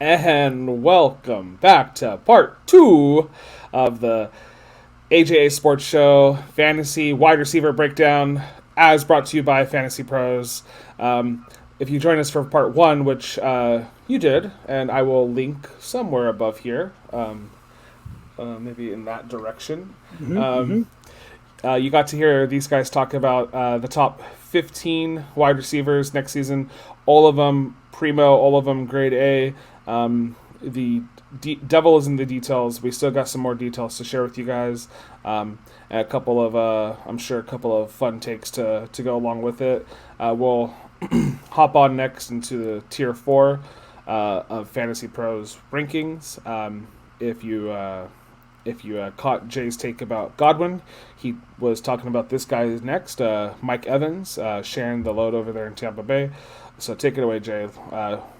And welcome back to part 2 of the AJA Sports Show Fantasy Wide Receiver Breakdown, as brought to you by FantasyPros. If you join us for part 1, which you did, and I will link somewhere above here, maybe in that direction. You got to hear these guys talk about the top 15 wide receivers next season. All of them primo, all of them grade A. The devil is in the details. We still got some more details to share with you guys, and a couple of I'm sure a couple of fun takes to go along with it. We'll hop on next into the tier 4 of Fantasy Pros rankings. If you caught Jay's take about Godwin, he was talking about this guy next, Mike Evans, sharing the load over there in Tampa Bay. So take it away, Jay.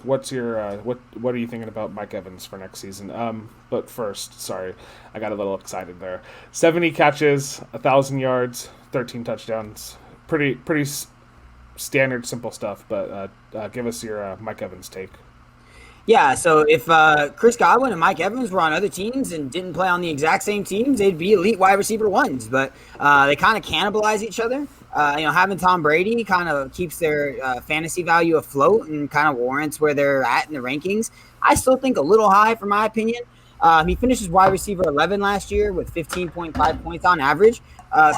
What's your what are you thinking about Mike Evans for next season? But first, sorry, I got a little excited there. 70 catches, 1,000 yards, 13 touchdowns. Pretty standard, simple stuff. But give us your Mike Evans take. Yeah, so if Chris Godwin and Mike Evans were on other teams and didn't play on the exact same teams, they'd be elite wide receiver ones. But they kind of cannibalize each other. Having Tom Brady kind of keeps their fantasy value afloat and kind of warrants where they're at in the rankings. I still think a little high, for my opinion. He finished as wide receiver 11 last year with 15.5 points on average.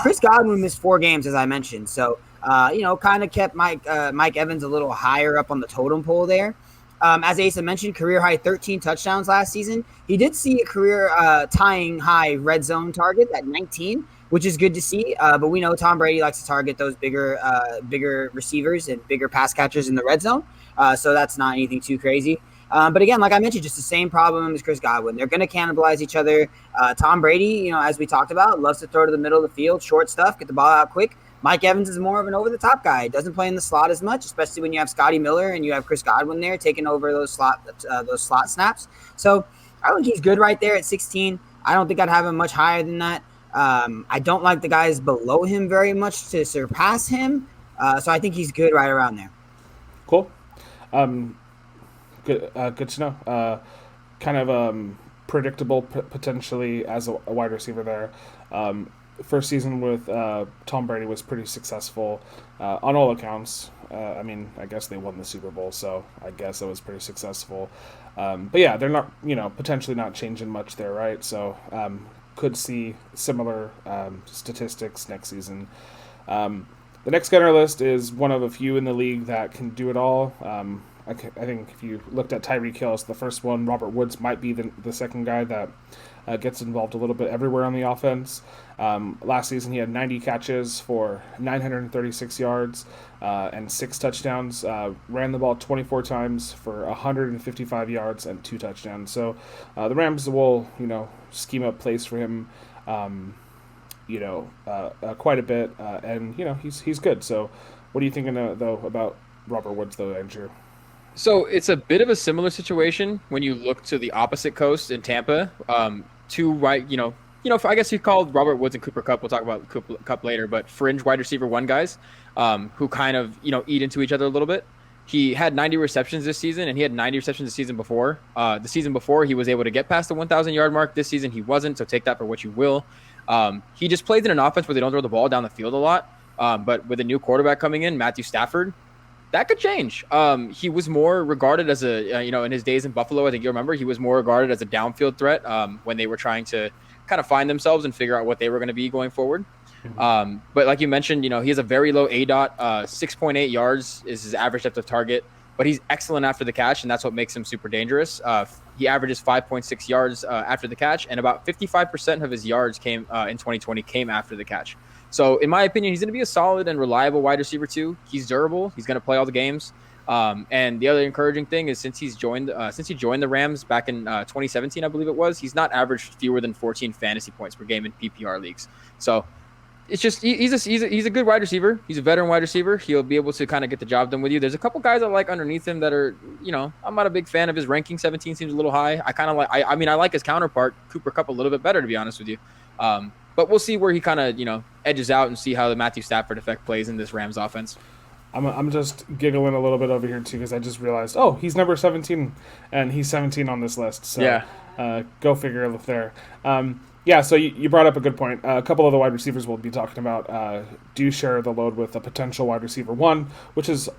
Chris Godwin missed 4 games, as I mentioned. So, kind of kept Mike Evans a little higher up on the totem pole there. As Asa mentioned, career high 13 touchdowns last season. He did see a career tying high red zone target at 19, which is good to see. But we know Tom Brady likes to target those bigger receivers and bigger pass catchers in the red zone. So that's not anything too crazy. But again, like I mentioned, just the same problem as Chris Godwin. They're going to cannibalize each other. Tom Brady, as we talked about, loves to throw to the middle of the field, short stuff, get the ball out quick. Mike Evans is more of an over-the-top guy. Doesn't play in the slot as much, especially when you have Scotty Miller and you have Chris Godwin there taking over those slot snaps. So I think he's good right there at 16. I don't think I'd have him much higher than that. I don't like the guys below him very much to surpass him. So I think he's good right around there. Cool. Good to know. Kind of predictable potentially as a wide receiver there. First season with Tom Brady was pretty successful on all accounts. I guess they won the Super Bowl, so I guess it was pretty successful. But yeah, they're not, potentially not changing much there, right? So could see similar statistics next season. The next guy on our list is one of a few in the league that can do it all. I think if you looked at Tyreek Hill as the first one, Robert Woods might be the second guy that gets involved a little bit everywhere on the offense. Last season, he had 90 catches for 936 yards and 6 touchdowns. Ran the ball 24 times for 155 yards and 2 touchdowns. So the Rams will, scheme up plays for him, quite a bit. And he's good. So what are you thinking, though, about Robert Woods, though, Andrew? So it's a bit of a similar situation when you look to the opposite coast in Tampa. I guess you called Robert Woods and Cooper Kupp. We'll talk about Kupp later, but fringe wide receiver 1 guys who kind of, eat into each other a little bit. He had 90 receptions this season, and he had 90 receptions the season before. The season before, he was able to get past the 1,000-yard mark. This season, he wasn't, so take that for what you will. He just plays in an offense where they don't throw the ball down the field a lot. But with a new quarterback coming in, Matthew Stafford, that could change. He was more regarded as in his days in Buffalo, I think you remember, he was more regarded as a downfield threat when they were trying to kind of find themselves and figure out what they were going to be going forward. Mm-hmm. But like you mentioned, he has a very low ADOT, 6.8 yards is his average depth of target, but he's excellent after the catch, and that's what makes him super dangerous. He averages 5.6 yards after the catch, and about 55% of his yards came in 2020 came after the catch. So in my opinion, he's going to be a solid and reliable wide receiver too. He's durable. He's going to play all the games. And the other encouraging thing is since he joined the Rams back in 2017, I believe it was, he's not averaged fewer than 14 fantasy points per game in PPR leagues. So it's just he's a good wide receiver. He's a veteran wide receiver. He'll be able to kind of get the job done with you. There's a couple guys I like underneath him that are, I'm not a big fan of his ranking. 17 seems a little high. I like his counterpart Cooper Kupp a little bit better, to be honest with you. But we'll see where he kind of, edges out and see how the Matthew Stafford effect plays in this Rams offense. I'm just giggling a little bit over here too because I just realized, oh, he's number 17, and he's 17 on this list. So Yeah. go figure there. Yeah, so you brought up a good point. A couple of the wide receivers we'll be talking about do share the load with a potential wide receiver one, which is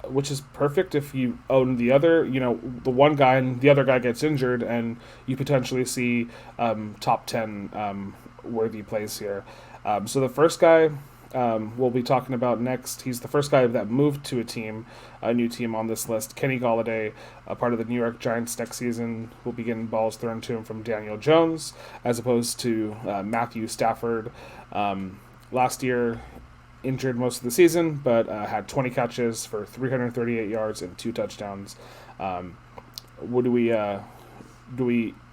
perfect if you own the other. The one guy and the other guy gets injured, and you potentially see top 10 worthy plays here. So the first guy we'll be talking about next. He's the first guy that moved to a new team on this list. Kenny Golladay, a part of the New York Giants next season, will be getting balls thrown to him from Daniel Jones, as opposed to Matthew Stafford. Last year, injured most of the season, but had 20 catches for 338 yards and 2 touchdowns. What do we?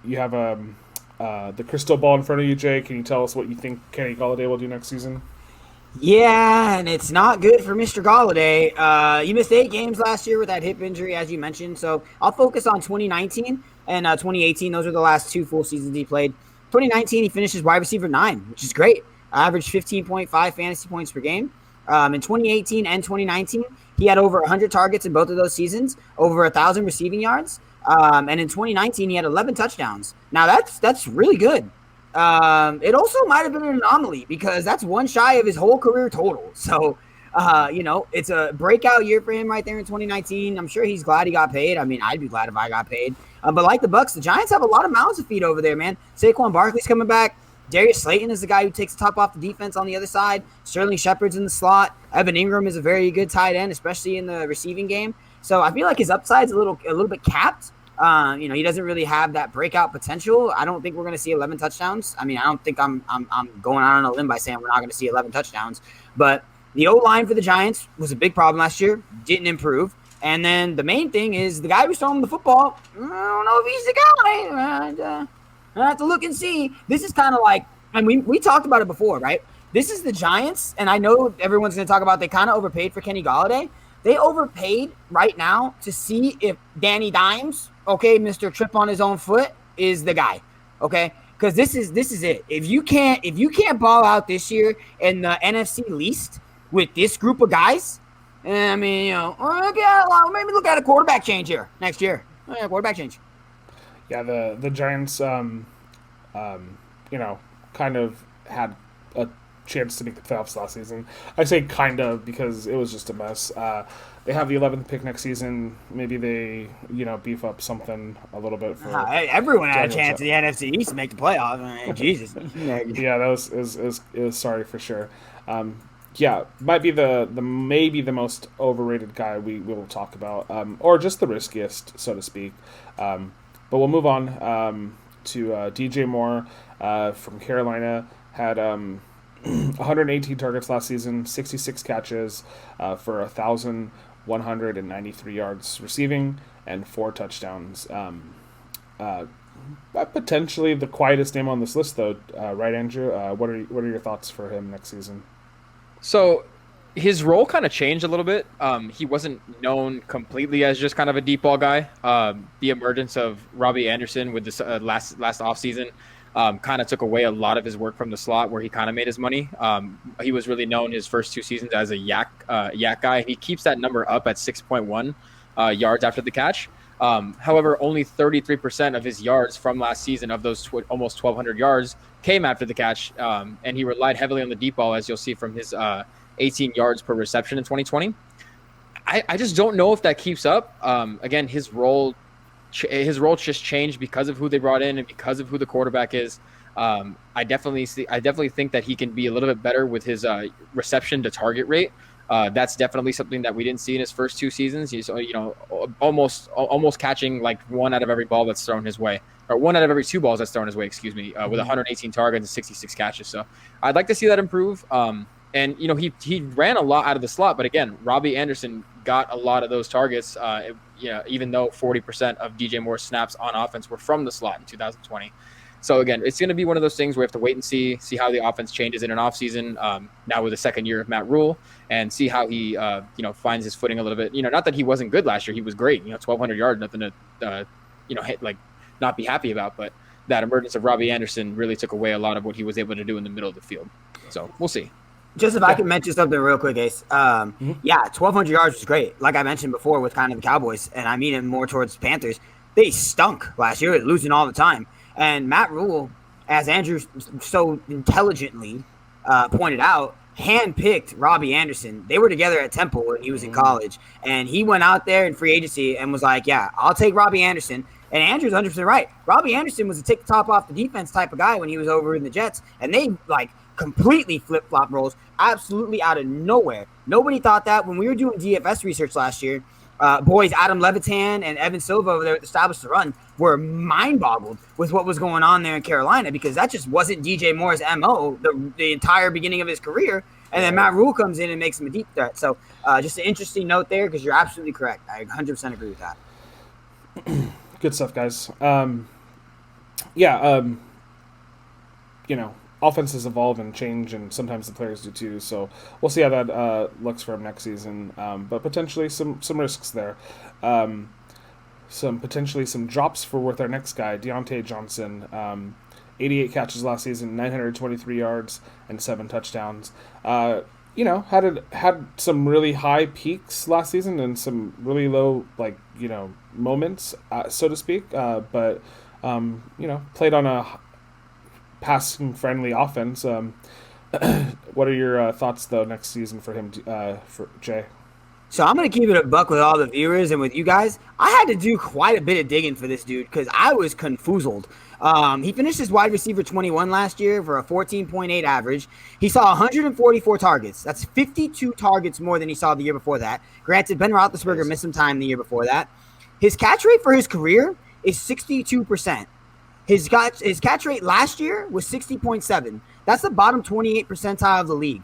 You have the crystal ball in front of you, Jay? Can you tell us what you think Kenny Golladay will do next season? Yeah, and it's not good for Mr. Golladay. He missed 8 games last year with that hip injury, as you mentioned. So I'll focus on 2019 and 2018. Those are the last 2 full seasons he played. 2019, he finishes wide receiver 9, which is great. Averaged 15.5 fantasy points per game. In 2018 and 2019, he had over 100 targets in both of those seasons, over 1,000 receiving yards. And in 2019, he had 11 touchdowns. Now, that's really good. It also might have been an anomaly because that's one shy of his whole career total. So, it's a breakout year for him right there in 2019. I'm sure he's glad he got paid. I mean, I'd be glad if I got paid. But like the Bucs, the Giants have a lot of mouths to feed over there, man. Saquon Barkley's coming back. Darius Slayton is the guy who takes the top off the defense on the other side. Sterling Shepard's in the slot. Evan Ingram is a very good tight end, especially in the receiving game. So I feel like his upside's a little bit capped. He doesn't really have that breakout potential. I don't think we're going to see 11 touchdowns. I mean, I don't think I'm going out on a limb by saying we're not going to see 11 touchdowns. But the O-line for the Giants was a big problem last year. Didn't improve. And then the main thing is the guy who's throwing the football, I don't know if he's the guy. I have to look and see. This is kind of like, and we talked about it before, right? This is the Giants, and I know everyone's going to talk about they kind of overpaid for Kenny Golladay. They overpaid right now to see if Danny Dimes, okay, Mr. Trip on his own foot, is the guy, okay? Because this is it. If you can't ball out this year in the NFC least with this group of guys, I mean, maybe look at a quarterback change here next year. Quarterback change. Yeah, the Giants, kind of had a chance to make the playoffs last season. I say kind of because it was just a mess. They have the 11th pick next season. Maybe they, beef up something a little bit for. Everyone had a chance in the NFC East to make the playoffs. I mean, Jesus. Yeah, that was sorry for sure. Yeah, might be maybe the most overrated guy we will talk about, or just the riskiest, so to speak. But we'll move on to DJ Moore from Carolina. Had 118 targets last season, 66 catches for 1,193 yards receiving and 4 touchdowns. Potentially the quietest name on this list, though, right, Andrew? What are your thoughts for him next season? So his role kind of changed a little bit. He wasn't known completely as just kind of a deep ball guy. The emergence of Robby Anderson with this last offseason kind of took away a lot of his work from the slot where he kind of made his money. He was really known his first 2 seasons as a yak guy. He keeps that number up at 6.1 yards after the catch. However, only 33% of his yards from last season, of those almost 1,200 yards, came after the catch. And he relied heavily on the deep ball, as you'll see from his 18 yards per reception in 2020. I just don't know if that keeps up. Again, his role just changed because of who they brought in and because of who the quarterback is. I definitely think that he can be a little bit better with his reception to target rate. That's definitely something that we didn't see in his first 2 seasons. He's almost catching like 1 out of every ball that's thrown his way, or 1 out of every 2 balls that's thrown his way. With 118 targets and 66 catches. So I'd like to see that improve. And he ran a lot out of the slot, but again, Robby Anderson got a lot of those targets. Even though 40% of DJ Moore's snaps on offense were from the slot in 2020. So again, it's going to be one of those things where we have to wait and see how the offense changes in an offseason, now with the second year of Matt Rule, and see how he finds his footing a little bit. Not that he wasn't good last year, he was great. 1,200 yards, nothing to hit, like, not be happy about. But that emergence of Robby Anderson really took away a lot of what he was able to do in the middle of the field. So we'll see. Just if I can mention something real quick, Ace. Yeah, 1,200 yards was great. Like I mentioned before with kind of the Cowboys, and I mean it more towards Panthers. They stunk last year, losing all the time. And Matt Rule, as Andrew so intelligently pointed out, handpicked Robby Anderson. They were together at Temple when he was in college, and he went out there in free agency and was like, "Yeah, I'll take Robby Anderson." And Andrew's 100% right. Robby Anderson was a take the top off the defense type of guy when he was over in the Jets, and they completely flip-flop roles, absolutely out of nowhere. Nobody thought that when we were doing DFS research last year. Boys Adam Levitan and Evan Silva over there at Establish the Run were mind-boggled with what was going on there in Carolina, because that just wasn't DJ Moore's MO the entire beginning of his career. And then Matt Rule comes in and makes him a deep threat. So just an interesting note there, because you're absolutely correct. I 100% agree with that. Good stuff, guys. Offenses evolve and change, and sometimes the players do too. So we'll see how that looks for him next season. But potentially some risks there. Potentially some drops with our next guy, Diontae Johnson. 88 catches last season, 923 yards, and 7 touchdowns. Had some really high peaks last season and some really low moments, so to speak. But played on a passing friendly offense. What are your thoughts though next season for him, for Jay? So I'm going to keep it a buck with all the viewers and with you guys. I had to do quite a bit of digging for this dude because I was confoozled. He finished as wide receiver 21 last year for a 14.8 average. He saw 144 targets. That's 52 targets more than he saw the year before that. Granted, Ben Roethlisberger missed some time the year before that. His catch rate for his career is 62%. His catch rate last year was 60.7. That's the bottom 28 percentile of the league.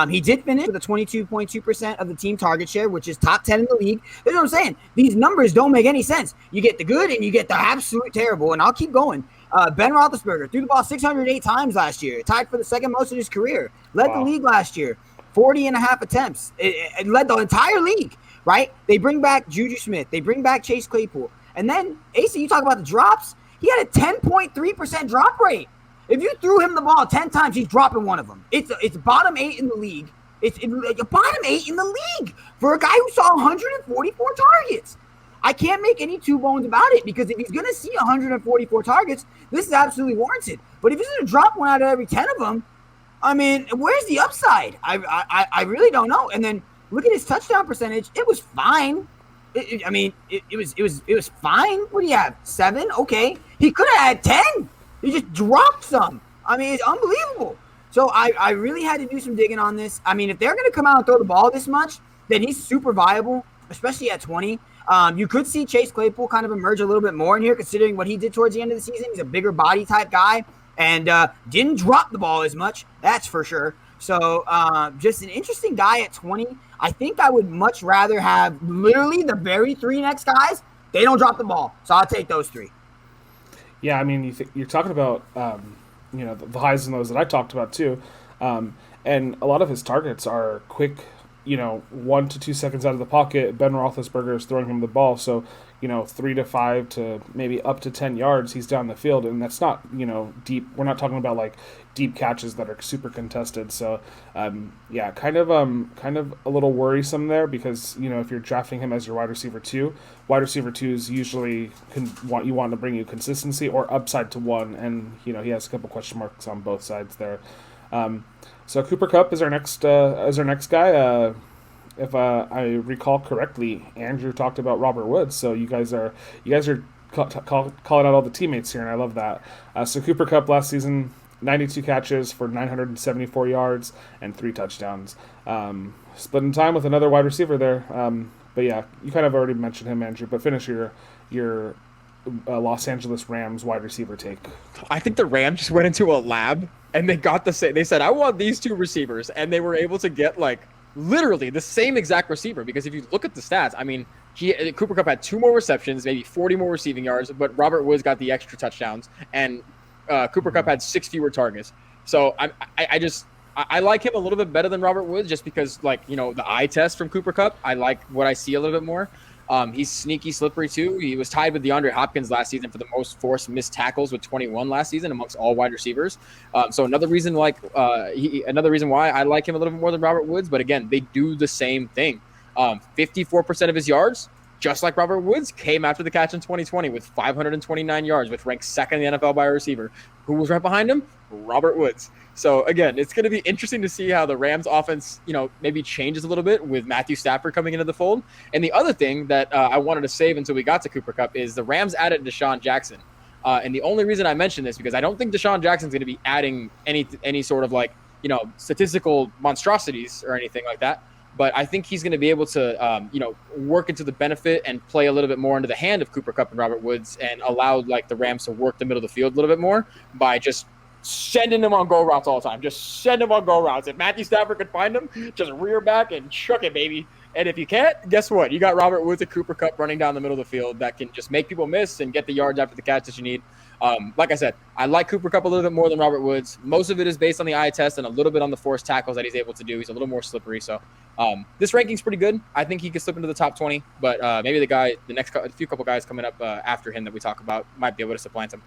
He did finish with a 22.2% of the team target share, which is top 10 in the league. That's what I'm saying. These numbers don't make any sense. You get the good and you get the absolute terrible, and I'll keep going. Ben Roethlisberger threw the ball 608 times last year, tied for the second most in his career. Led the league last year, 40 and a half attempts. It led the entire league, right? They bring back JuJu Smith. They bring back Chase Claypool. And then, AC, you talk about the drops. He had a 10.3% drop rate. If you threw him the ball 10 times, he's dropping one of them. It's bottom 8 in the league. It's bottom 8 in the league for a guy who saw 144 targets. I can't make any two bones about it, because if he's going to see 144 targets, this is absolutely warranted. But if he's going to drop one out of every 10 of them, I mean, where's the upside? I really don't know. And then look at his touchdown percentage. It was fine. It was fine. What do you have? 7? Okay. He could have had 10. He just dropped some. I mean, it's unbelievable. So I really had to do some digging on this. I mean, if they're going to come out and throw the ball this much, then he's super viable, especially at 20. You could see Chase Claypool kind of emerge a little bit more in here, considering what he did towards the end of the season. He's a bigger body type guy and didn't drop the ball as much. That's for sure. So just an interesting guy at 20. I think I would much rather have literally the very 3 next guys. They don't drop the ball. So I'll take those 3. Yeah, I mean, you're talking about, the highs and lows that I talked about too. And a lot of his targets are quick, 1 to 2 seconds out of the pocket. Ben Roethlisberger is throwing him the ball. So, 3 to 5 to maybe up to 10 yards, he's down the field. And that's not, deep. We're not talking about deep catches that are super contested. So, kind of a little worrisome there, because, if you're drafting him as your wide receiver 2s usually want to bring you consistency or upside to 1. And, he has a couple question marks on both sides there. So Cooper Kupp is our next guy. If I recall correctly, Andrew talked about Robert Woods. So you guys are calling out all the teammates here, and I love that. So Cooper Kupp last season, 92 catches for 974 yards and 3 touchdowns. Splitting time with another wide receiver there. But yeah, you kind of already mentioned him, Andrew. But finish your Los Angeles Rams wide receiver take. I think the Rams just went into a lab and they got the same. They said, "I want these 2 receivers," and they were able to get literally the same exact receiver. Because if you look at the stats, I memean, Cooper Kupp had 2 more receptions, maybe 40 more receiving yards, but Robert Woods got the extra touchdowns, and Cooper Kupp had 6 fewer targets. So I like him a little bit better than Robert Woods, just because the eye test from Cooper Kupp, I like what I see a little bit more. He's sneaky slippery too. He was tied with DeAndre Hopkins last season for the most forced missed tackles with 21 last season amongst all wide receivers. So another reason why I like him a little bit more than Robert Woods. But again, they do the same thing. 54% of his yards, just like Robert Woods, came after the catch in 2020 with 529 yards, which ranks second in the NFL by a receiver. Who was right behind him? Robert Woods. So again, it's going to be interesting to see how the Rams offense, maybe changes a little bit with Matthew Stafford coming into the fold. And the other thing that I wanted to save until we got to Cooper Kupp is the Rams added Deshaun Jackson. And the only reason I mention this because I don't think Deshaun Jackson's going to be adding any sort of statistical monstrosities or anything like that. But I think he's going to be able to, work into the benefit and play a little bit more into the hand of Cooper Kupp and Robert Woods and allow the Rams to work the middle of the field a little bit more by just sending him on go routes all the time. Just send him on go routes. If Matthew Stafford could find him, just rear back and chuck it, baby. And if you can't, guess what? You got Robert Woods and Cooper Kupp running down the middle of the field that can just make people miss and get the yards after the catch that you need. Like I said, I like Cooper Kupp a little bit more than Robert Woods. Most of it is based on the eye test and a little bit on the forced tackles that he's able to do. He's a little more slippery. So this ranking's pretty good. I think he could slip into the top 20, but maybe the next few couple guys coming up after him that we talk about might be able to supplant him.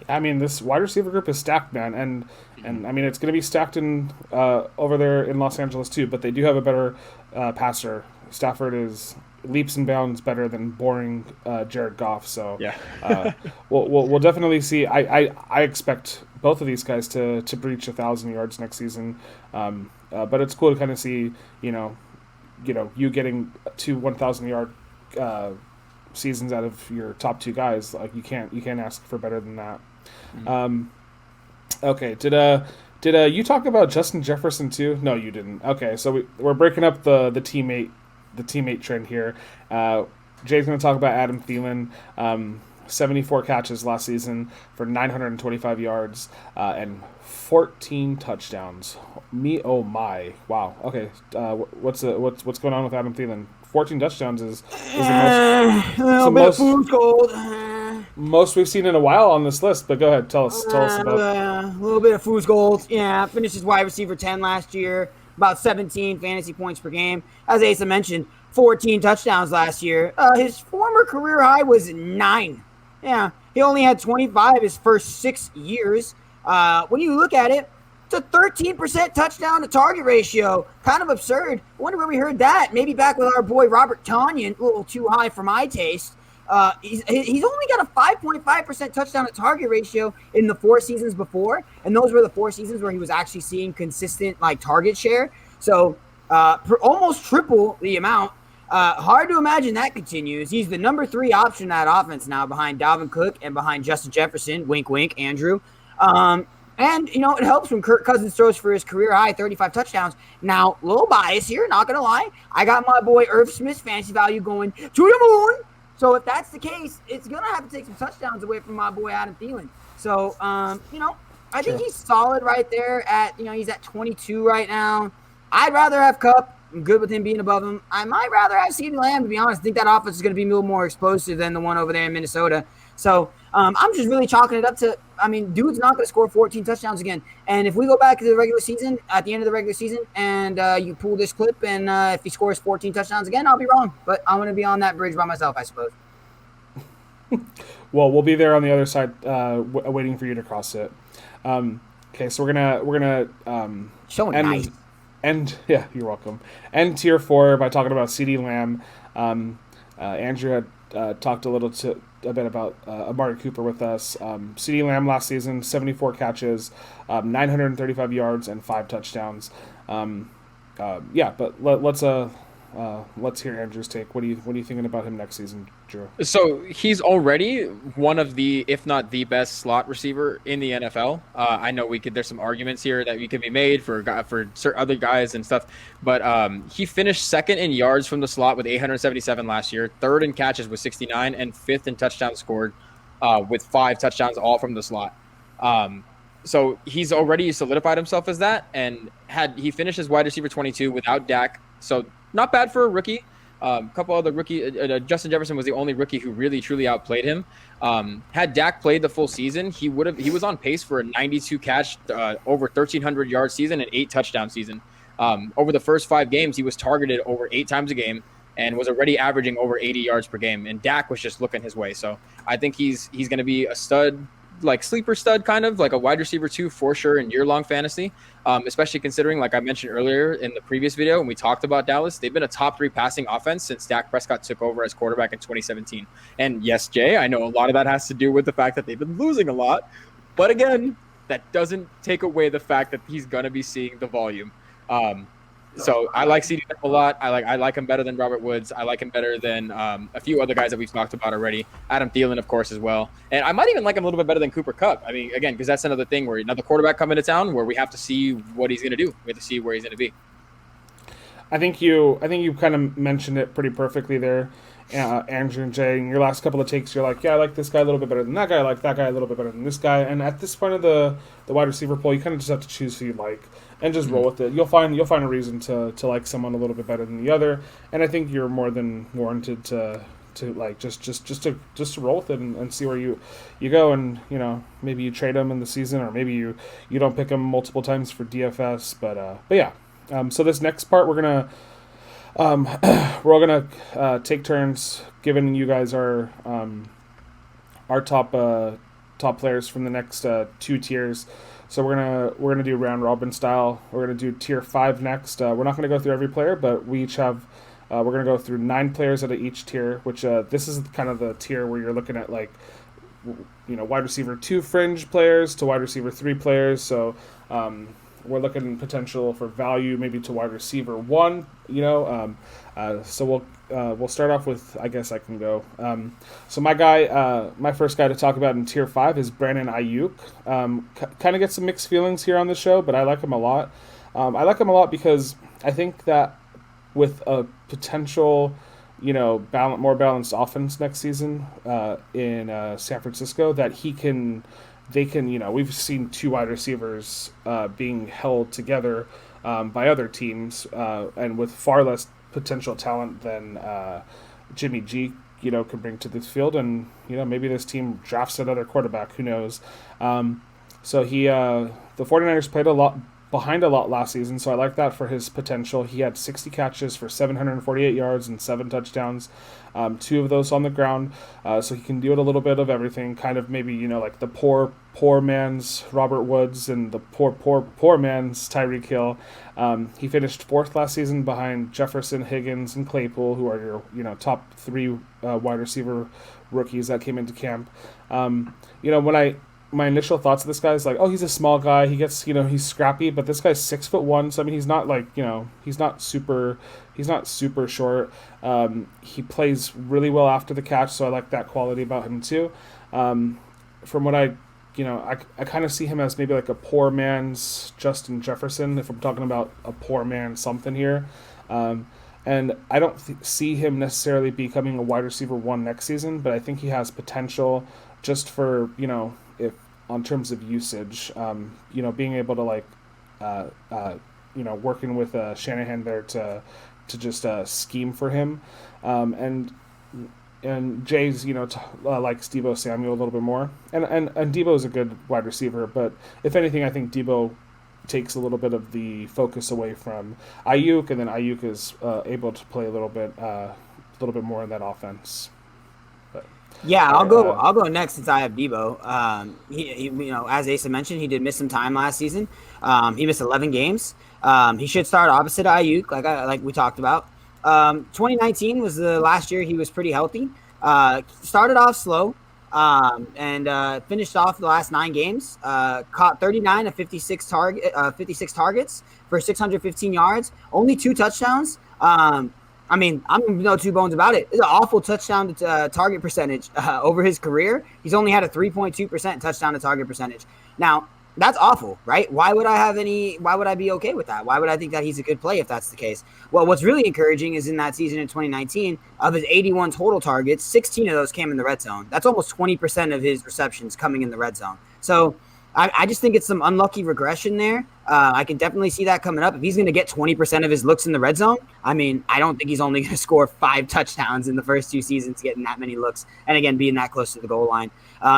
I mean, this wide receiver group is stacked, man, and I mean it's going to be stacked in over there in Los Angeles too. But they do have a better passer. Stafford is leaps and bounds better than boring Jared Goff. So yeah, we'll definitely see. I expect both of these guys to breach 1,000 yards next season. But it's cool to kind of see you getting to 1,000 yard seasons out of your top two guys. Like you can't ask for better than that. Okay, did you talk about Justin Jefferson too? No, you didn't. Okay, so we're breaking up the teammate trend here. Jay's going to talk about Adam Thielen. 74 catches last season for 925 yards and 14 touchdowns. Oh my! Wow. Okay, what's going on with Adam Thielen? 14 touchdowns is the most we've seen in a while on this list. But go ahead, tell us about a little bit of fool's gold. Yeah, finished as wide receiver 10 last year, about 17 fantasy points per game. As Asa mentioned, 14 touchdowns last year. His former career high was 9. Yeah, he only had 25 his first 6 years. When you look at it, it's a 13% touchdown to target ratio. Kind of absurd. I wonder where we heard that. Maybe back with our boy Robert Tonyan, a little too high for my taste. He's only got a 5.5% touchdown to target ratio in the 4 seasons before, and those were the 4 seasons where he was actually seeing consistent target share. So almost triple the amount. Hard to imagine that continues. He's the number 3 option in that offense now, behind Dalvin Cook and behind Justin Jefferson. Wink, wink, Andrew. And, it helps when Kirk Cousins throws for his career high 35 touchdowns. Now, a little bias here, not going to lie. I got my boy Irv Smith's fantasy value going to the moon. So if that's the case, it's going to have to take some touchdowns away from my boy Adam Thielen. So, I think he's solid right there at, he's at 22 right now. I'd rather have Kupp. I'm good with him being above him. I might rather have CeeDee Lamb, to be honest. I think that offense is going to be a little more explosive than the one over there in Minnesota. So I'm just really chalking it up to, dude's not going to score 14 touchdowns again. And if we go back to the regular season, at the end of the regular season, and you pull this clip, and if he scores 14 touchdowns again, I'll be wrong. But I'm going to be on that bridge by myself, I suppose. Well, we'll be there on the other side, waiting for you to cross it. Okay, so we're gonna so nice. Yeah, you're welcome. End tier 4 by talking about CeeDee Lamb. Andrew had talked a bit about Amari Cooper with us. CeeDee Lamb last season, 74 catches, 935 yards, and 5 touchdowns. But let's hear Andrew's take. What are you thinking about him next season, Drew? So he's already one of the, if not the best slot receiver in the NFL. I know there's some arguments here that could be made for certain other guys and stuff, but he finished second in yards from the slot with 877 last year, third in catches with 69, and fifth in touchdowns scored with 5 touchdowns all from the slot. So he's already solidified himself as that, and he finished as wide receiver 22 without Dak. So not bad for a rookie. A couple other Justin Jefferson was the only rookie who really truly outplayed him. Had Dak played the full season, he was on pace for a 92 catch, over 1,300 yard season and 8 touchdown season. Over the first 5 games, he was targeted over 8 times a game, and was already averaging over 80 yards per game. And Dak was just looking his way. So I think he's going to be a stud, like sleeper stud, kind of like a wide receiver 2 for sure in year-long fantasy, especially considering, like I mentioned earlier in the previous video when we talked about Dallas, they've been a top 3 passing offense since Dak Prescott took over as quarterback in 2017. And yes, Jay, I know a lot of that has to do with the fact that they've been losing a lot. But again, that doesn't take away the fact that he's going to be seeing the volume. So I like CeeDee Lamb a lot. I like him better than Robert Woods. I like him better than a few other guys that we've talked about already. Adam Thielen, of course, as well. And I might even like him a little bit better than Cooper Kupp. I mean, again, because that's another thing where another quarterback coming to town where we have to see what he's going to do. We have to see where he's going to be. I think you kind of mentioned it pretty perfectly there, Andrew and Jay. In your last couple of takes, you're like, yeah, I like this guy a little bit better than that guy. I like that guy a little bit better than this guy. And at this point of the wide receiver pool, you kind of just have to choose who you like and just roll with it. You'll find a reason to like someone a little bit better than the other. And I think you're more than warranted to like just to roll with it and see where you go. And maybe you trade them in the season, or maybe you don't pick them multiple times for DFS. But yeah. So this next part, we're all gonna take turns giving you guys our top players from the next 2 tiers. So we're gonna do round robin style. We're gonna do tier 5 next. We're not gonna go through every player, but we each have. We're gonna go through 9 players out of each tier. Which this is kind of the tier where you're looking at like wide receiver 2 fringe players to wide receiver 3 players. So. We're looking potential for value maybe to wide receiver 1, so we'll start off with, I guess I can go. So my first guy to talk about in tier 5 is Brandon Aiyuk. Kind of get some mixed feelings here on the show, but I like him a lot. I like him a lot because I think that with a potential, more balanced offense next season in San Francisco, that they can, we've seen 2 wide receivers being held together by other teams and with far less potential talent than Jimmy G, can bring to this field. And, maybe this team drafts another quarterback, who knows. So the 49ers played behind a lot last season, so I like that for his potential. He had 60 catches for 748 yards and 7 touchdowns, 2 of those on the ground, so he can do it a little bit of everything, kind of maybe, like the poor man's Robert Woods and the poor man's Tyreek Hill. He finished 4th last season behind Jefferson, Higgins, and Claypool, who are your top 3 wide receiver rookies that came into camp. My initial thoughts of this guy is like, oh, he's a small guy. He gets, he's scrappy, but this guy's 6'1", so I mean, he's not like, he's not super short. He plays really well after the catch, so I like that quality about him too. From what I kind of see him as maybe like a poor man's Justin Jefferson, if I'm talking about a poor man something here. And I don't see him necessarily becoming a wide receiver 1 next season, but I think he has potential just for, if on terms of usage, being able to like, working with Shanahan there to just scheme for him. And Jay's, likes Deebo Samuel a little bit more. And Deebo's a good wide receiver, but if anything, I think Deebo takes a little bit of the focus away from Aiyuk, and then Aiyuk is able to play a little bit more in that offense. Yeah, I'll go next since I have Deebo. He as Asa mentioned, he did miss some time last season. He missed 11 games. He should start opposite Aiyuk, like we talked about. 2019 was the last year he was pretty healthy. Started off slow, and finished off the last 9 games. Caught 39 of 56 targets for 615 yards, only 2 touchdowns. I mean, I'm no 2 bones about it. It's an awful touchdown to target percentage over his career. He's only had a 3.2% touchdown to target percentage. Now, that's awful, right? Why would I be okay with that? Why would I think that he's a good play if that's the case? Well, what's really encouraging is in that season in 2019, of his 81 total targets, 16 of those came in the red zone. That's almost 20% of his receptions coming in the red zone. So I just think it's some unlucky regression there. I can definitely see that coming up. If he's going to get 20% of his looks in the red zone, I mean, I don't think he's only going to score 5 touchdowns in the first 2 seasons getting that many looks, and again, being that close to the goal line.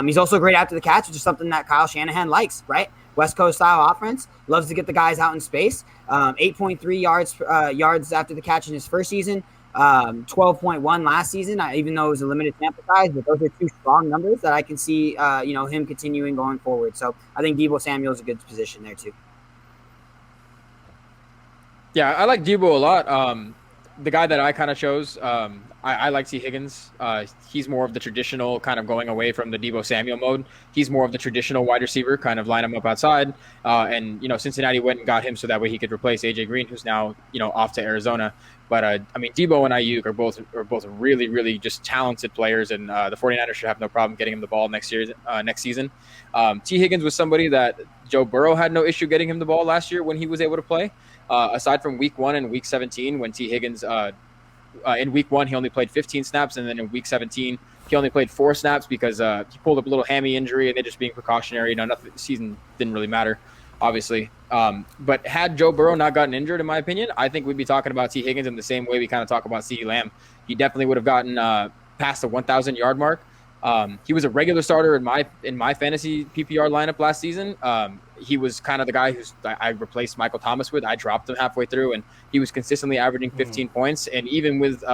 He's also great after the catch, which is something that Kyle Shanahan likes, right? West Coast style offense. Loves to get the guys out in space. 8.3 yards after the catch in his first season. 12.1 last season, even though it was a limited sample size, but those are two strong numbers that I can see, him continuing going forward. So I think Deebo Samuel is a good position there too. Yeah, I like Deebo a lot. The guy that I kind of chose, I like T. Higgins. He's more of the traditional kind of going away from the Deebo Samuel mode. He's more of the traditional wide receiver, kind of line him up outside. And Cincinnati went and got him so that way he could replace AJ Green, who's now, off to Arizona. But Deebo and Aiyuk are both really, really just talented players, and the 49ers should have no problem getting him the ball next season. T. Higgins was somebody that Joe Burrow had no issue getting him the ball last year when he was able to play. Aside from week 1 and week 17, when T. Higgins in week 1 he only played 15 snaps, and then in week 17 he only played 4 snaps because he pulled up a little hammy injury, and they're just being precautionary. Nothing. The season didn't really matter, obviously. But had Joe Burrow not gotten injured, in my opinion, I think we'd be talking about T. Higgins in the same way we kind of talk about CeeDee Lamb. He definitely would have gotten past the 1,000 yard mark. He was a regular starter in my fantasy PPR lineup last season. He was kind of the guy I replaced Michael Thomas with. I dropped him halfway through, and he was consistently averaging 15 points. And even with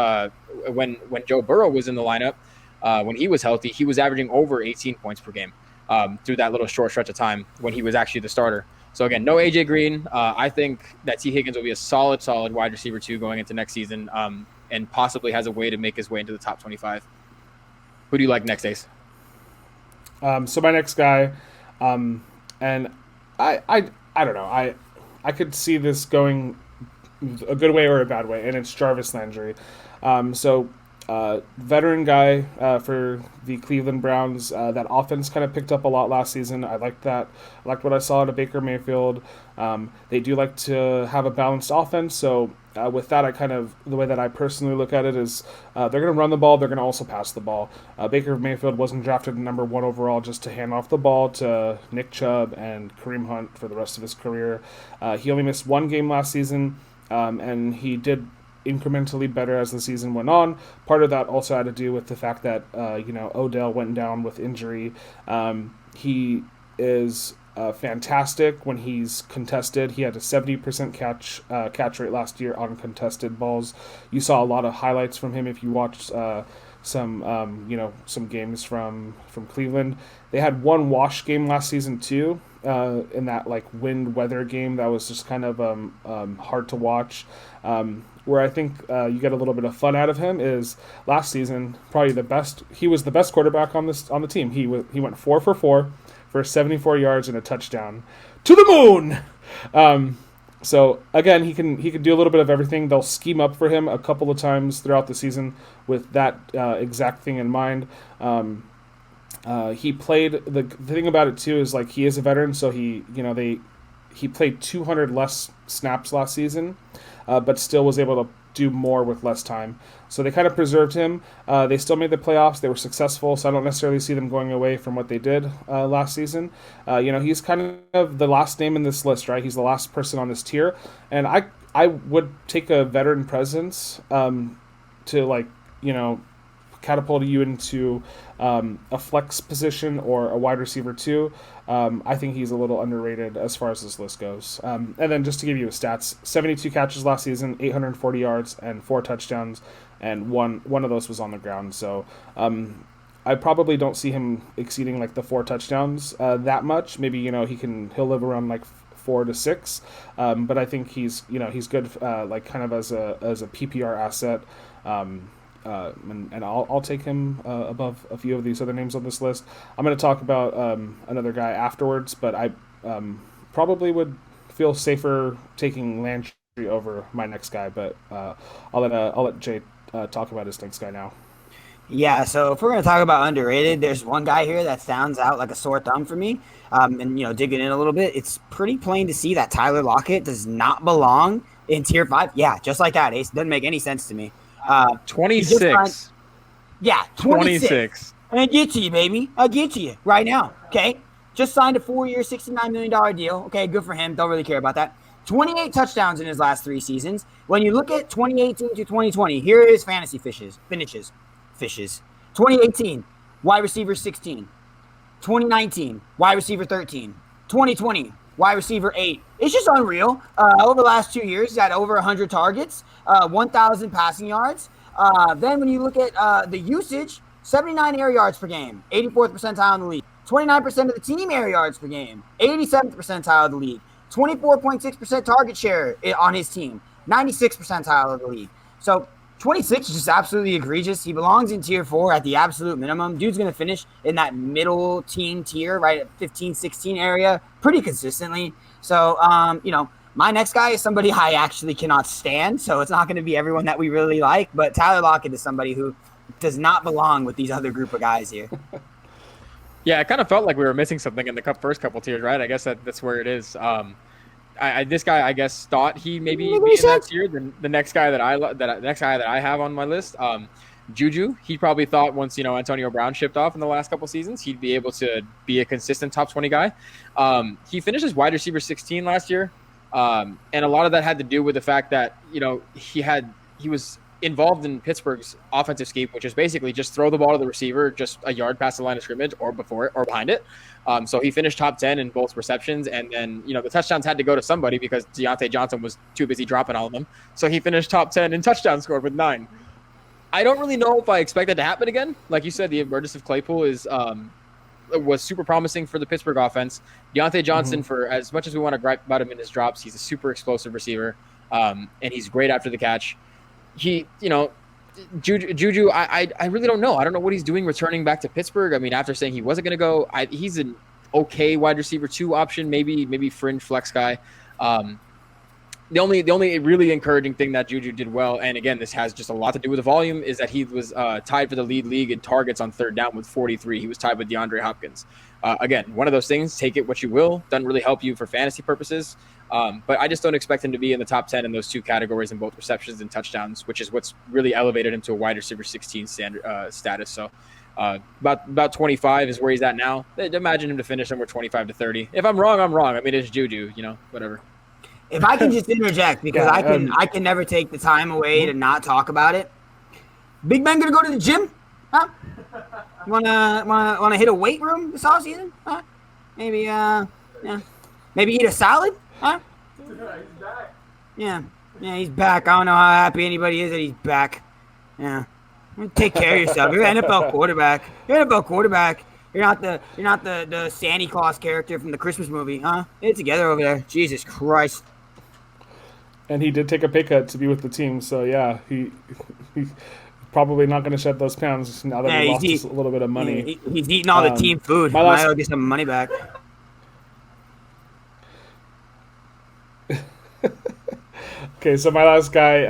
when Joe Burrow was in the lineup, when he was healthy, he was averaging over 18 points per game through that little short stretch of time when he was actually the starter. So again, no AJ Green. I think that T. Higgins will be a solid wide receiver 2 going into next season, and possibly has a way to make his way into the top 25. Who do you like next, Ace? So my next guy, and I don't know. I could see this going a good way or a bad way, and it's Jarvis Landry. Veteran guy for the Cleveland Browns. That offense kind of picked up a lot last season. I liked that. I liked what I saw out of Baker Mayfield. They do like to have a balanced offense, so with that, the way that I personally look at it is they're going to run the ball, they're going to also pass the ball. Baker Mayfield wasn't drafted number 1 overall just to hand off the ball to Nick Chubb and Kareem Hunt for the rest of his career. He only missed 1 game last season, and he did incrementally better as the season went on. Part of that also had to do with the fact that Odell went down with injury. He is fantastic when he's contested. He had a 70% catch rate last year on contested balls. You saw a lot of highlights from him if you watched some games from Cleveland. They had 1 wash game last season too, in that wind weather game that was just kind of hard to watch. Where I think you get a little bit of fun out of him is last season, probably the best. He was the best quarterback on the team. He went 4 for 4 for 74 yards and a touchdown to the moon. So again, he can do a little bit of everything. They'll scheme up for him a couple of times throughout the season with that exact thing in mind. He played the thing about it too is he is a veteran, so he played 200 less snaps last season, but still was able to do more with less time. So they kind of preserved him. They still made the playoffs. They were successful, so I don't necessarily see them going away from what they did last season. He's kind of the last name in this list, right? He's the last person on this tier, and I would take a veteran presence to catapult you into a flex position or a wide receiver too. I think he's a little underrated as far as this list goes. And then just to give you his stats, 72 catches last season, 840 yards, and 4 touchdowns, and one of those was on the ground. So I probably don't see him exceeding the 4 touchdowns that much. Maybe he'll live around 4 to 6, but I think he's good kind of as a PPR asset. And I'll take him above a few of these other names on this list. I'm going to talk about another guy afterwards, but I probably would feel safer taking Landry over my next guy. But I'll let Jay talk about his next guy now. Yeah, so if we're going to talk about underrated, there's one guy here that stands out like a sore thumb for me. And digging in a little bit, it's pretty plain to see that Tyler Lockett does not belong in Tier 5. Yeah, just like that, Ace. Doesn't make any sense to me. 26. Yeah, 26. And I get to you, baby. I'll get to you right now. Okay. Just signed a 4-year, $69 million deal. Okay, good for him. Don't really care about that. 28 touchdowns in his last 3 seasons. When you look at 2018 to 2020, here is fantasy finishes. 2018, wide receiver 16. 2019, wide receiver 13. 2020, wide receiver 8. It's just unreal. Over the last 2 years, he's had over 100 targets, 1,000 passing yards. Then when you look at the usage, 79 air yards per game, 84th percentile in the league. 29% of the team air yards per game, 87th percentile of the league. 24.6% target share on his team, 96th percentile of the league. So 26 is just absolutely egregious. He belongs in tier 4 at the absolute minimum. Dude's going to finish in that middle team tier, right at 15, 16 area pretty consistently. So, my next guy is somebody I actually cannot stand. So it's not going to be everyone that we really like. But Tyler Lockett is somebody who does not belong with these other group of guys here. Yeah, it kind of felt like we were missing something in the first couple tiers, right? I guess that's where it is. This guy, I guess, thought he maybe be in that tier. The next guy that I have on my list, JuJu. He probably thought once Antonio Brown shipped off in the last couple seasons, he'd be able to be a consistent top 20 guy. He finished as wide receiver 16 last year, and a lot of that had to do with the fact that he was involved in Pittsburgh's offensive scheme, which is basically just throw the ball to the receiver just a yard past the line of scrimmage or before it or behind it. So he finished top 10 in both receptions, and then the touchdowns had to go to somebody because Diontae Johnson was too busy dropping all of them. So he finished top 10 in touchdown score with 9. I don't really know if I expect that to happen again. Like you said, the emergence of Claypool was super promising for the Pittsburgh offense. Diontae Johnson, for as much as we want to gripe about him in his drops, he's a super explosive receiver, and he's great after the catch. JuJu, I really don't know. I don't know what he's doing returning back to Pittsburgh. I mean, after saying he wasn't going to go, he's an okay wide receiver 2 option, maybe fringe flex guy. The only really encouraging thing that JuJu did well, and again, this has just a lot to do with the volume, is that he was tied for the league in targets on third down with 43. He was tied with DeAndre Hopkins. Again, one of those things, take it what you will. Doesn't really help you for fantasy purposes. But I just don't expect him to be in the top 10 in those 2 categories in both receptions and touchdowns, which is what's really elevated him to a wide receiver 16 status. So about 25 is where he's at now. I'd imagine him to finish somewhere 25 to 30. If I'm wrong, I'm wrong. I mean, it's JuJu, whatever. If I can just interject, because I can never take the time away to not talk about it. Big Ben gonna go to the gym? Huh? Wanna hit a weight room this offseason? Huh? Maybe maybe eat a salad? Huh? He's back. Yeah, he's back. I don't know how happy anybody is that he's back. Yeah. Take care of yourself. You're an NFL quarterback. You're not the Santa Claus character from the Christmas movie, huh? Get it together over there. Jesus Christ. And he did take a pay cut to be with the team, so yeah, he's probably not going to shed those pounds now that he lost a little bit of money. He's eating all the team food. Might get some money back. Okay, so my last guy,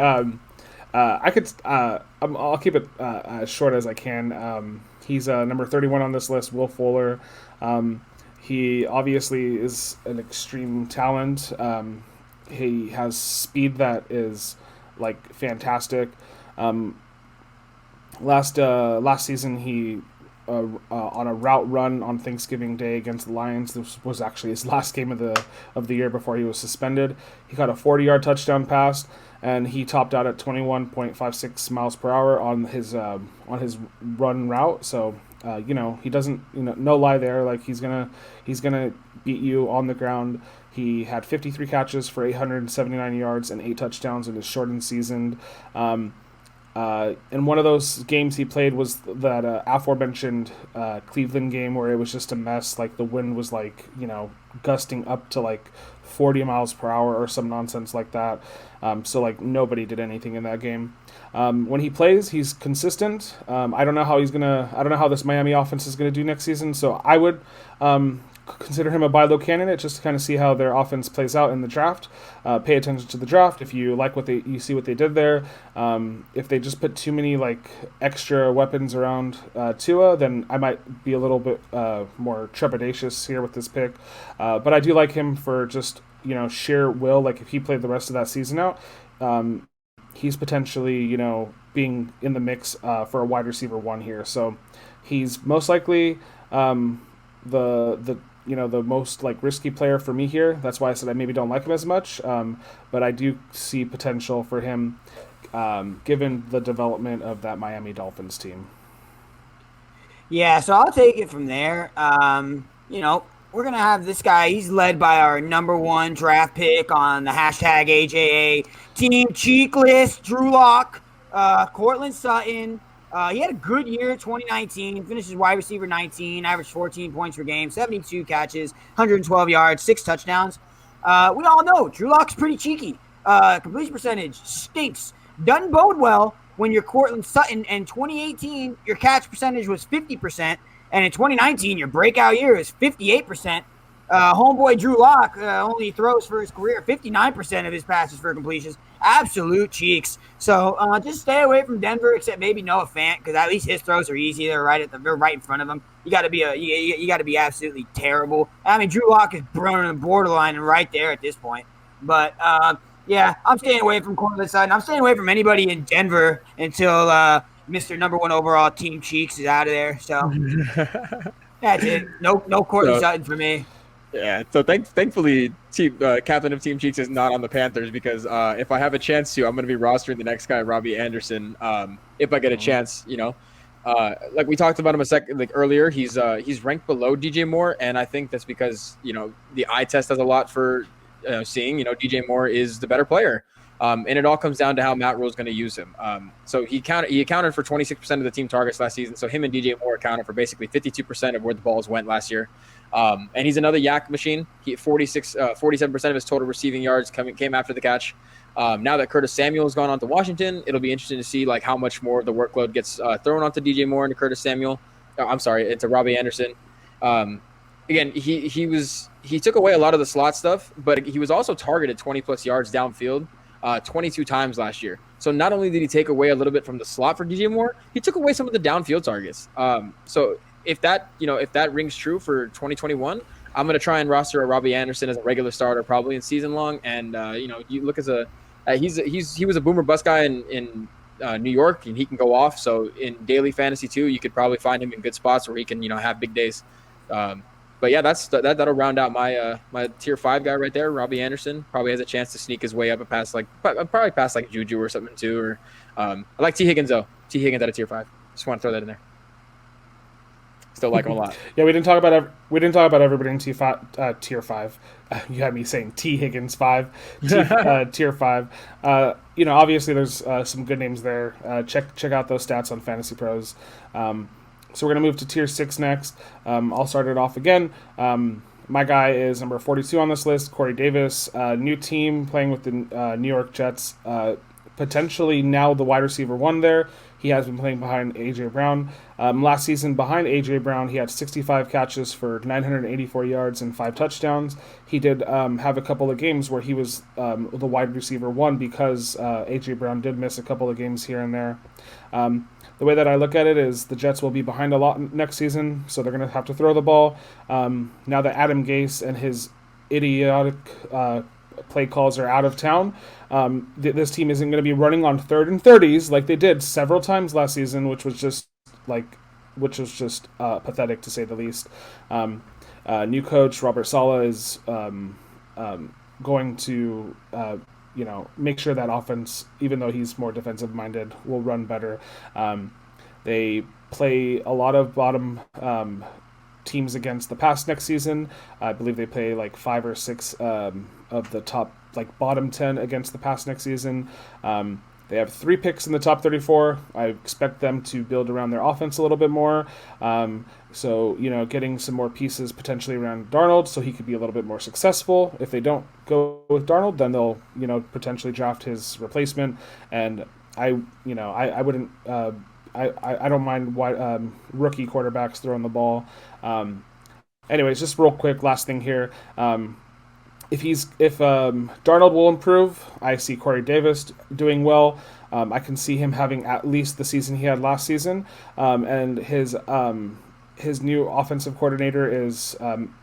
I'll keep it as short as I can. He's number 31 on this list, Will Fuller. He obviously is an extreme talent. He has speed that is fantastic. Last season he on a route run on Thanksgiving Day against the Lions. This was actually his last game of the year before he was suspended. He got a 40-yard touchdown pass, and he topped out at 21.56 miles per hour on his run route. So he doesn't no lie there. He's gonna beat you on the ground. He had 53 catches for 879 yards and 8 touchdowns in his shortened season. And one of those games he played was that aforementioned Cleveland game where it was just a mess. The wind was gusting up to 40 miles per hour or some nonsense like that. So nobody did anything in that game. When he plays, he's consistent. I don't know how this Miami offense is gonna do next season. So I would consider him a buy low candidate just to kind of see how their offense plays out in the draft. Pay attention to the draft if you like you see what they did there. If they just put too many extra weapons around Tua, then I might be a little bit more trepidatious here with this pick. But I do like him for just sheer will. If he played the rest of that season out, he's potentially being in the mix for a wide receiver 1 here. So he's most likely the most risky player for me here. That's why I said I maybe don't like him as much. But I do see potential for him given the development of that Miami Dolphins team. Yeah, so I'll take it from there. We're we're gonna have this guy. He's led by our number 1 draft pick on the hashtag AJA Team Cheek List, Drew Lock, Courtland Sutton. He had a good year 2019, finishes wide receiver 19, averaged 14 points per game, 72 catches, 112 yards, 6 touchdowns. We all know Drew Lock's pretty cheeky. Completion percentage stinks. Doesn't bode well when you're Courtland Sutton. In 2018, your catch percentage was 50%, and in 2019, your breakout year is 58%. Homeboy Drew Lock only throws for his career 59% of his passes for completions. Absolute cheeks. So just stay away from Denver, except maybe Noah Fant, because at least his throws are easy. They're right in front of him. You got to be you got to be absolutely terrible. I mean, Drew Lock is borderline and right there at this point. But yeah, I'm staying away from Courtland Sutton. I'm staying away from anybody in Denver until Mr. Number 1 overall Team Cheeks is out of there. So that's it. No Courtland Sutton for me. Yeah, so thankfully, captain of Team Cheeks is not on the Panthers, because if I have a chance to, I'm going to be rostering the next guy, Robby Anderson. If I get a chance, like we talked about him earlier, he's ranked below DJ Moore, and I think that's because the eye test has a lot for seeing. DJ Moore is the better player, and it all comes down to how Matt Rule is going to use him. So he accounted for 26% of the team targets last season. So him and DJ Moore accounted for basically 52% of where the balls went last year. And he's another yak machine. He 47% of his total receiving yards came after the catch. Now that Curtis Samuel has gone on to Washington, it'll be interesting to see how much more of the workload gets thrown onto DJ Moore and to Curtis Samuel. Into Robby Anderson. Again, he took away a lot of the slot stuff, but he was also targeted 20 plus yards downfield 22 times last year. So not only did he take away a little bit from the slot for DJ Moore, he took away some of the downfield targets. So if that rings true for 2021, I'm going to try and roster a Robby Anderson as a regular starter probably in season long. And you look as he was a boomer bust guy in New York, and he can go off. So in daily fantasy too, you could probably find him in good spots where he can have big days. But yeah, that'll round out my my tier 5 guy right there. Robby Anderson probably has a chance to sneak his way up past probably past JuJu or something too. Or I like T Higgins though. T Higgins at a tier 5. Just want to throw that in there. Still like him a lot. Yeah, we didn't talk about everybody in tier 5. You had me saying T Higgins 5, tier 5. Obviously there's some good names there. Check out those stats on FantasyPros. So we're going to move to tier 6 next. I'll start it off again. My guy is number 42 on this list, Corey Davis. New team playing with the New York Jets. Potentially now the wide receiver 1 there. He has been playing behind A.J. Brown. Last season, behind A.J. Brown, he had 65 catches for 984 yards and 5 touchdowns. He did have a couple of games where he was the wide receiver 1 because A.J. Brown did miss a couple of games here and there. The way that I look at it is the Jets will be behind a lot next season, so they're going to have to throw the ball. Now that Adam Gase and his idiotic play calls are out of town, this team isn't going to be running on 3rd and 30s like they did several times last season, which was just pathetic to say the least. New coach Robert Saleh is going to make sure that offense, even though he's more defensive minded, will run better. They play a lot of bottom teams against the pass next season. I believe they play 5 or 6 of the top bottom 10 against the pass next season. They have 3 picks in the top 34. I expect them to build around their offense a little bit more. So, getting some more pieces potentially around Darnold so he could be a little bit more successful. If they don't go with Darnold, then they'll, potentially draft his replacement. And I wouldn't, I don't mind rookie quarterbacks throwing the ball. Anyways, just real quick, last thing here. If Darnold will improve, I see Corey Davis doing well. I can see him having at least the season he had last season. And his new offensive coordinator is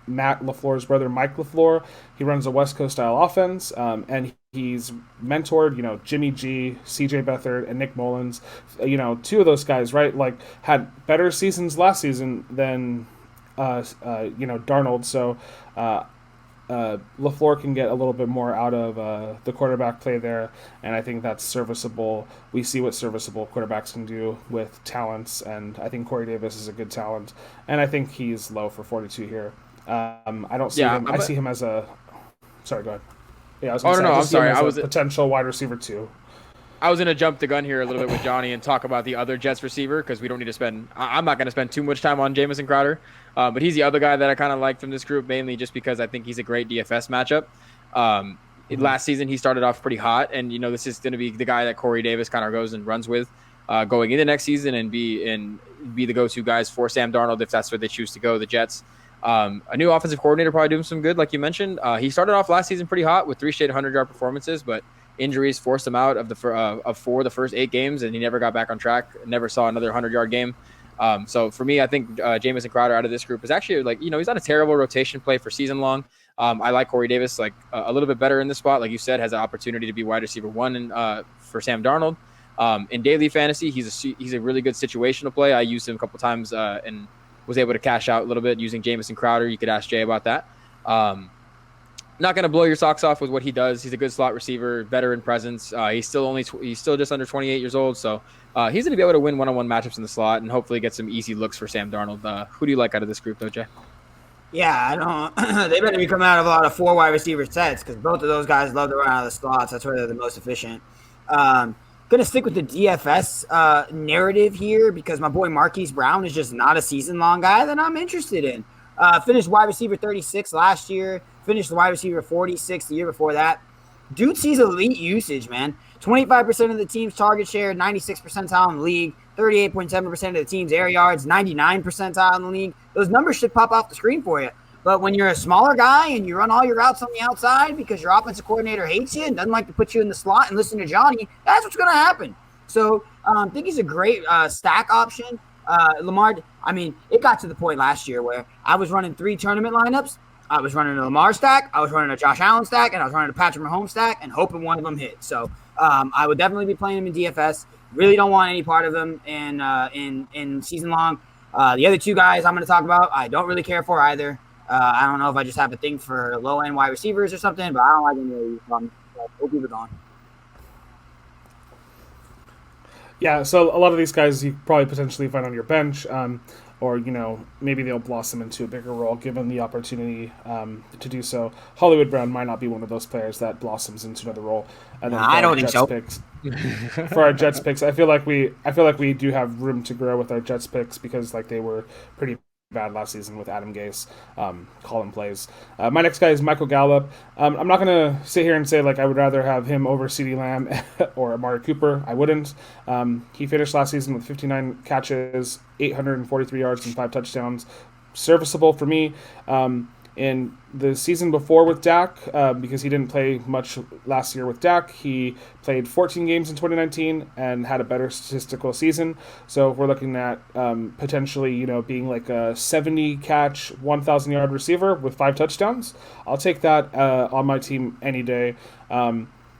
Matt LaFleur's brother, Mike LaFleur. He runs a West Coast style offense, and he's mentored, Jimmy G, CJ Beathard, and Nick Mullins. 2 of those guys, right? Had better seasons last season than Darnold. So LaFleur can get a little bit more out of the quarterback play there, and I think that's serviceable. We see what serviceable quarterbacks can do with talents, and I think Corey Davis is a good talent, and I think he's low for 42 here. I don't see him. I see him as a. Sorry, go ahead. Yeah, I was going to say. I'm sorry. I was a potential wide receiver too. I was going to jump the gun here a little bit with Johnny and talk about the other Jets receiver because we don't need to spend. I'm not going to spend too much time on Jamison Crowder, but he's the other guy that I kind of like from this group, mainly just because I think he's a great DFS matchup. Last season he started off pretty hot, and this is going to be the guy that Corey Davis kind of goes and runs with going into next season and be the go-to guys for Sam Darnold if that's where they choose to go. The Jets. A new offensive coordinator probably doing some good, like you mentioned. He started off last season pretty hot with 3 straight 100-yard performances, but injuries forced him out of the first 8 games, and he never got back on track. Never saw another 100-yard game. So for me, I think Jamison Crowder out of this group is actually he's not a terrible rotation play for season long. I like Corey Davis a little bit better in this spot, like you said, has an opportunity to be wide receiver 1 for Sam Darnold. In daily fantasy, he's a really good situational play. I used him a couple times and was able to cash out a little bit using Jamison Crowder. You could ask Jay about that. Not going to blow your socks off with what he does. He's a good slot receiver, veteran presence. He's still just under 28 years old, so he's going to be able to win one-on-one matchups in the slot and hopefully get some easy looks for Sam Darnold. Who do you like out of this group, though, Jay? Yeah, I don't. They better be coming out of a lot of 4 wide receiver sets because both of those guys love to run out of the slots. That's where they're the most efficient. Going to stick with the DFS narrative here because my boy Marquise Brown is just not a season-long guy that I'm interested in. Finished wide receiver 36 last year. Finished the wide receiver 46 the year before that. Dude sees elite usage, man. 25% of the team's target share, 96th percentile in the league, 38.7% of the team's air yards, 99th percentile in the league. Those numbers should pop off the screen for you. But when you're a smaller guy and you run all your routes on the outside because your offensive coordinator hates you and doesn't like to put you in the slot and listen to Johnny, that's what's going to happen. So I think he's a great stack option. Lamar, it got to the point last year where I was running 3 tournament lineups. I was running a Lamar stack, I was running a Josh Allen stack, and I was running a Patrick Mahomes stack and hoping one of them hit. So I would definitely be playing him in DFS. Really don't want any part of them in season long. The other 2 guys I'm going to talk about, I don't really care for either. I don't know if I just have a thing for low-end wide receivers or something, but I don't like any of these. We'll keep it on. Yeah, so a lot of these guys you probably potentially find on your bench, or maybe they'll blossom into a bigger role given the opportunity to do so. Hollywood Brown might not be one of those players that blossoms into another role. And then I don't think so. For our Jets picks, I feel like we do have room to grow with our Jets picks because they were pretty bad last season with Adam Gase calling plays. My next guy is Michael Gallup. I'm not going to sit here and say I would rather have him over CeeDee Lamb or Amari Cooper. I wouldn't. He finished last season with 59 catches, 843 yards, and 5 touchdowns. Serviceable for me. In the season before with Dak, because he didn't play much last year with Dak, he played 14 games in 2019 and had a better statistical season. So if we're looking at potentially, being a 70-catch, 1,000-yard receiver with 5 touchdowns, I'll take that on my team any day.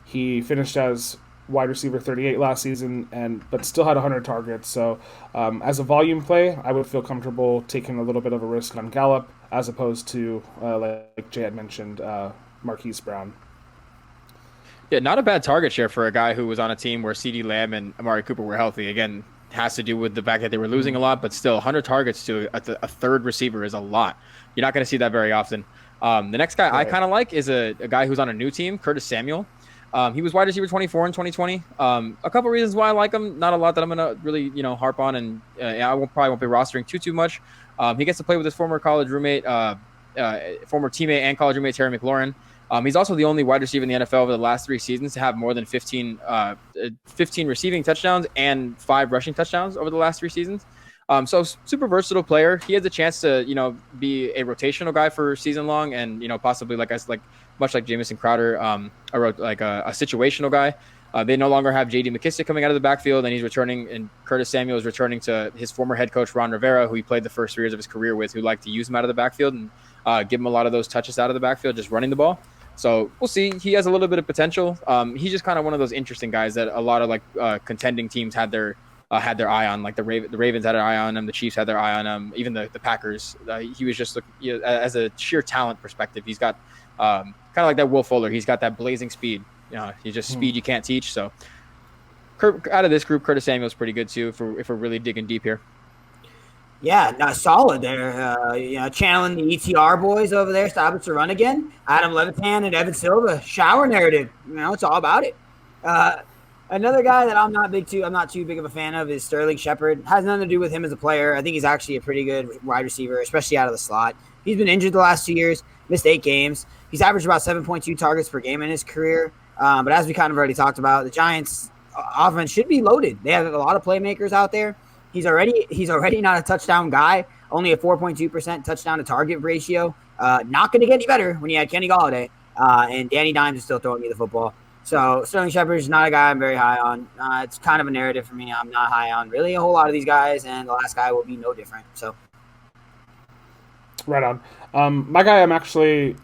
He finished as wide receiver 38 last season, but still had 100 targets. So as a volume play, I would feel comfortable taking a little bit of a risk on Gallup as opposed to, like Jay had mentioned, Marquise Brown. Yeah, not a bad target share for a guy who was on a team where CeeDee Lamb and Amari Cooper were healthy. Again, has to do with the fact that they were losing a lot, but still 100 targets to a third receiver is a lot. You're not going to see that very often. The next guy I kind of like is a guy who's on a new team, Curtis Samuel. He was wide receiver 24 in 2020. A couple reasons why I like him. Not a lot that I'm going to really, harp on, and I probably won't be rostering too much. He gets to play with his former college roommate, former teammate and college roommate Terry McLaurin. He's also the only wide receiver in the NFL over the last 3 seasons to have more than 15 receiving touchdowns and 5 rushing touchdowns over the last 3 seasons. So super versatile player. He has a chance to, be a rotational guy for season long, and possibly much like Jamison Crowder, a situational guy. They no longer have J.D. McKissick coming out of the backfield, and he's returning. And Curtis Samuel is returning to his former head coach Ron Rivera, who he played the first 3 years of his career with, who liked to use him out of the backfield and give him a lot of those touches out of the backfield, just running the ball. So we'll see. He has a little bit of potential. He's just kind of one of those interesting guys that a lot of contending teams had their eye on. Like the Ravens had an eye on him, the Chiefs had their eye on him, even the Packers. He was just as a sheer talent perspective, he's got kind of like that Will Fuller. He's got that blazing speed. He's just speed you can't teach. So out of this group, Curtis Samuel's pretty good too if we're really digging deep here. Yeah, not solid there. Channeling the ETR boys over there, stop it to run again. Adam Levitan and Evan Silva, shower narrative. It's all about it. Another guy that I'm not too big of a fan of is Sterling Shepard. Has nothing to do with him as a player. I think he's actually a pretty good wide receiver, especially out of the slot. He's been injured the last 2 years, missed 8 games. He's averaged about 7.2 targets per game in his career. But as we kind of already talked about, the Giants' offense should be loaded. They have a lot of playmakers out there. He's already not a touchdown guy. Only a 4.2% touchdown to target ratio. Not going to get any better when you had Kenny Golladay. And Danny Dimes is still throwing me the football. So Sterling Shepard is not a guy I'm very high on. It's kind of a narrative for me. I'm not high on really a whole lot of these guys, and the last guy will be no different. So, right on. My guy, I'm actually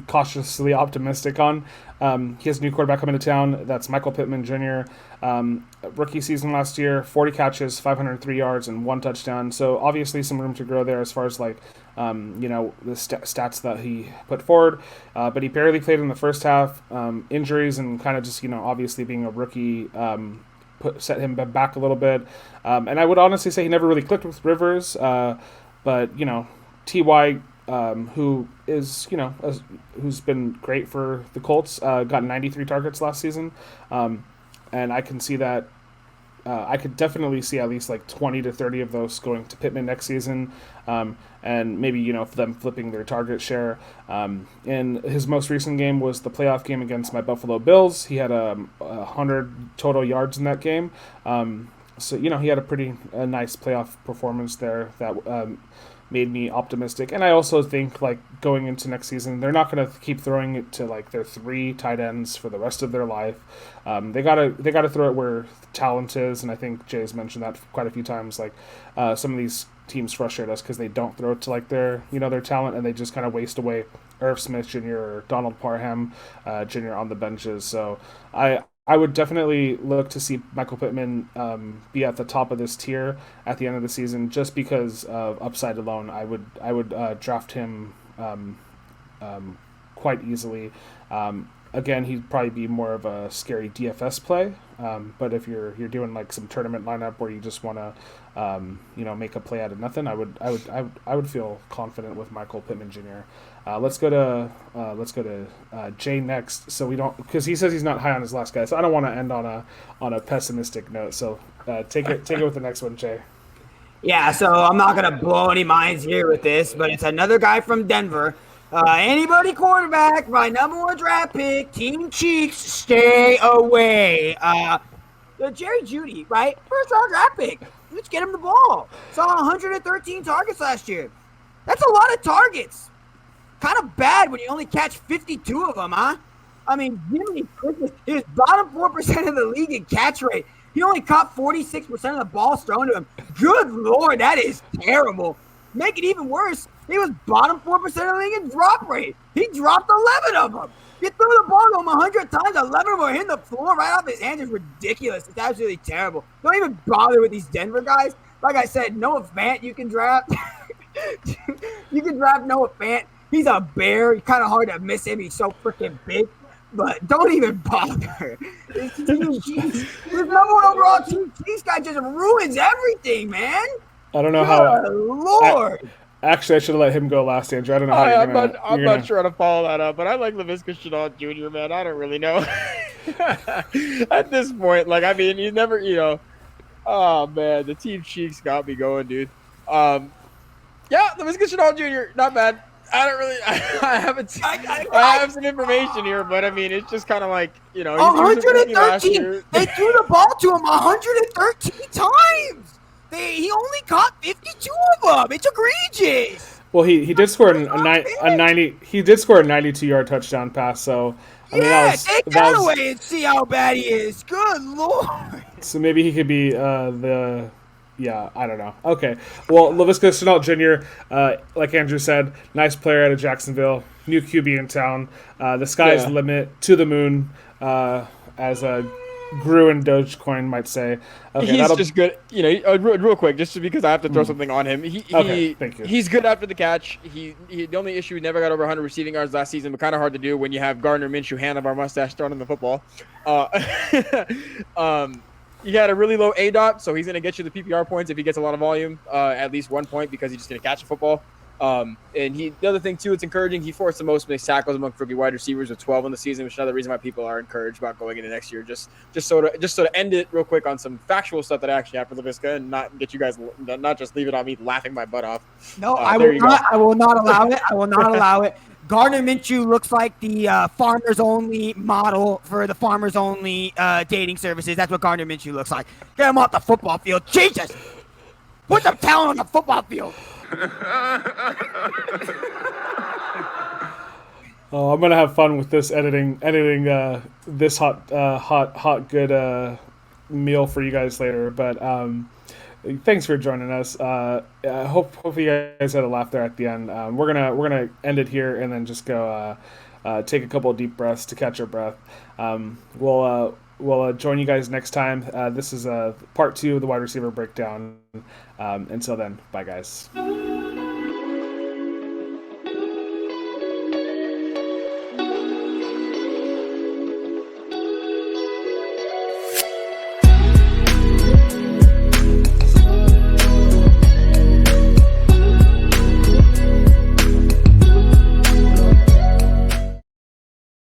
cautiously optimistic on. He has a new quarterback coming to town. That's Michael Pittman Jr. Rookie season last year, 40 catches, 503 yards, and 1 touchdown. So obviously some room to grow there as far as the stats that he put forward. But he barely played in the first half. Injuries and kind of just, obviously being a rookie set him back a little bit. And I would honestly say he never really clicked with Rivers. But, T.Y., who is, who's been great for the Colts, got 93 targets last season. And I can see that I could definitely see at least 20 to 30 of those going to Pittman next season. And maybe, them flipping their target share. In his most recent game was the playoff game against my Buffalo Bills. He had 100 total yards in that game. So, he had a pretty nice playoff performance there that made me optimistic. And I also think going into next season, they're not going to keep throwing it to their 3 tight ends for the rest of their life. They gotta throw it where talent is, and I think Jay's mentioned that quite a few times. Some of these teams frustrate us because they don't throw it to their talent, and they just kind of waste away Irv Smith Jr. or Donald Parham Jr. on the benches. So I would definitely look to see Michael Pittman be at the top of this tier at the end of the season, just because of upside alone. I would draft him quite easily. Again, he'd probably be more of a scary DFS play. But if you're doing some tournament lineup where you just want to make a play out of nothing, I would feel confident with Michael Pittman Jr. Let's go to Jay next. So we don't, because he says he's not high on his last guy. So I don't want to end on a pessimistic note. So take it with the next one, Jay. Yeah, so I'm not gonna blow any minds here with this, but it's another guy from Denver. Anybody quarterback, my number 1 draft pick, Team Cheeks, stay away. Jerry Jeudy, right? First round draft pick. Let's get him the ball. Saw 113 targets last year. That's a lot of targets. Kind of bad when you only catch 52 of them, huh? I mean, Jiminy Christmas, he was bottom 4% of the league in catch rate. He only caught 46% of the balls thrown to him. Good Lord, that is terrible. Make it even worse, he was bottom 4% of the league in drop rate. He dropped 11 of them. You threw the ball to him 100 times, 11 of them were hitting the floor right off his hands. It's ridiculous. It's absolutely terrible. Don't even bother with these Denver guys. Like I said, Noah Fant you can draft. You can draft Noah Fant. He's a bear. It's kind of hard to miss him. He's so freaking big. But don't even bother. This number 1 overall Team Cheeks guy just ruins everything, man. I don't know how. Lord. Actually, I should have let him go last, Andrew. I don't know how I'm not sure how to follow that up, but I like Laviska Shenault Jr., man. I don't really know. At this point, you never, oh, man, the Team Cheeks got me going, dude. Yeah, Laviska Shenault Jr., not bad. I don't really. I have some information here, but I mean, it's just kind of 113. They threw the ball to him 113 times. He only caught 52 of them. It's egregious. Well, he did score a 90. He did score a 92-yard touchdown pass. So take that away and see how bad he is. Good Lord. So maybe he could be Yeah, I don't know. Okay. Well, Laviska Shenault Jr., like Andrew said, nice player out of Jacksonville, new QB in town. The sky's the limit, to the moon, as a Gru and Dogecoin might say. Okay, he's just good. Real quick, just because I have to throw something on him. Thank you. He's good after the catch. The only issue, he never got over 100 receiving yards last season, but kind of hard to do when you have Gardner Minshew, hand of our mustache, throwing in the football. he had a really low ADOT, so he's going to get you the PPR points if he gets a lot of volume, at least 1 point, because he's just going to catch a football. And the other thing too, it's encouraging. He forced the most missed tackles among rookie wide receivers with 12 in the season, which is another reason why people are encouraged about going into next year. Just so to end it real quick on some factual stuff that I actually have for Laviska, and not get you guys, not just leave it on me laughing my butt off. No, I will not allow it. I will not allow it. Gardner Minshew looks like the farmers only model for the farmers only dating services. That's what Gardner Minshew looks like. Get him off the football field. Jesus, put some talent on the football field. Oh, I'm gonna have fun with this editing this hot good meal for you guys later. But thanks for joining us. Hopefully you guys had a laugh there at the end. We're gonna end it here and then just go take a couple of deep breaths to catch our breath. We'll join you guys next time. This is part 2 of the wide receiver breakdown. Until then, bye guys.